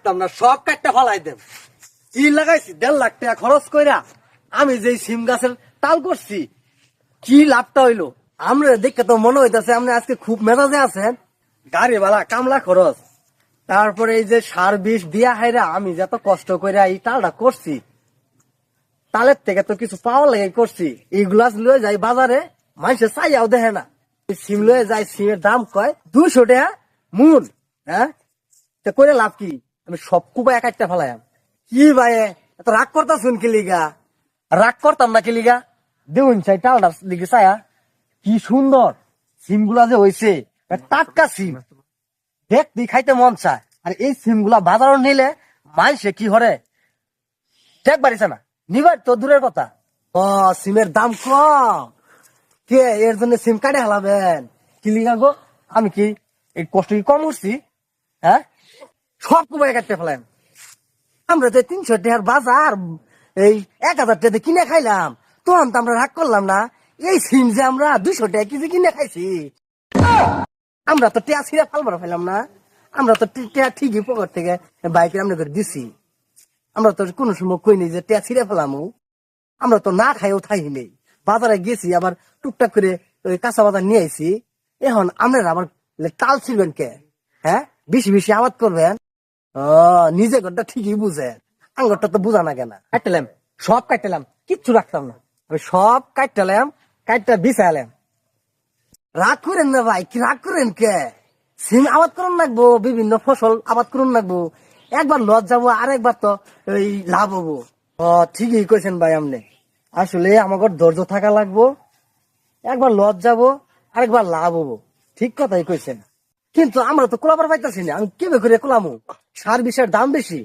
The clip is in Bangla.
রাখতাম না, সব কাটটা ফলাই দেব। কি লাগাইছি 1.5 লাখ টাকা খরচ কইরা আমি যে সিম গাছের তাল করছি, কি লাভটা হইলো? আমরা দেখে তো মনে হইতাছে আপনি আজকে খুব মেজাজে আছেন। গাড়ি ভাড়া, কামলা খরচ, তারপরে এই যে সার বিষ দিয়া হাইরা আমি যত কষ্ট কইরা এই তালটা করছি, তালের থেকে তো কিছু পাওয়া লাগে করছি। এইগুলা লয়ে যাই বাজারে, মানুষে চাইয়াও দেখে না। সিম লয়ে যাই, সিমের দাম কয় 200 টাকা মূল। হ্যাঁ, তা করে লাভ কি? আমি সব কুবা এক একটা ফেলাম। কি ভাই এত রাগ করতা শুন কি লিগা? রাগ করতাম না কি লিগা? দেখুন চাই টালটার দিকে চায়া, কি সুন্দর সিম গুলা যে হয়েছে, টাটকা সিম, দেখতে খাইতে মন চায়। আর এই সিম গুলা বাজারে নিলে মানুষে কি হরে দেখ বাড়িছে না, নিবার তো দূরের কথা। ও সিমের দাম কম, কে এর জন্য সিম কাটে হালাবেন? কি লিগা গো? আমি কি এই কষ্ট কি কম করছি? হ্যাঁ, সব কুমায় কাটতে ফেলাম। আমরা তো 300 টাকার বাজার এই 1000 টাকা কিনে খাইলাম, তখন তো আমরা রাগ করলাম না। এই সিম যে আমরা 200 টাকা কেজি কিনে খাইছি, আমরা তো টেয়া ছিঁড়ে ফালবার ফেলাম না। আমরা তো টেয়া ঠিকই পকেট থেকে বাইকের আমরা করে দিছি। আমরা তো কোনো সময় কইনি যে টেয়া ছিঁড়ে ফেলামু। আমরা তো না খাইও থাকি নেই, বাজারে গেছি, আবার টুকটাক করে ওই কাঁচা বাজার নিয়ে আইছি। এখন আপনারা আবার তাল ছিড়বেন কে? হ্যাঁ, বেশি বেশি আবাদ করবেন। ও, নিজে ঘরটা ঠিকই বুঝে, আঙ্গরটা তো বুঝা না কেন? কাটলাম, সব কাটলাম, কিচ্ছু রাখতাম না। আমি সব কাটলাম, কাটটা বিছাইলাম। রাগ করেন না ভাই, কি রাগ করেন কে? সিম আবাদ করুন লাগবো, বিভিন্ন ফসল আবাদ করুন লাগবো। একবার লস যাবো, আর একবার তো এই লাভ হবো। ও, ঠিকই কইছেন ভাই আপনি। আসলে আমাকে ধৈর্য থাকা লাগবো। একবার লস যাবো, আরেকবার লাভ হবো। ঠিক কথাই কইছেন। কিন্তু আমরা তো কোলাবার পাইতাছি না, আমি কেবে করে কোলামু? সার বিষের দাম বেশি।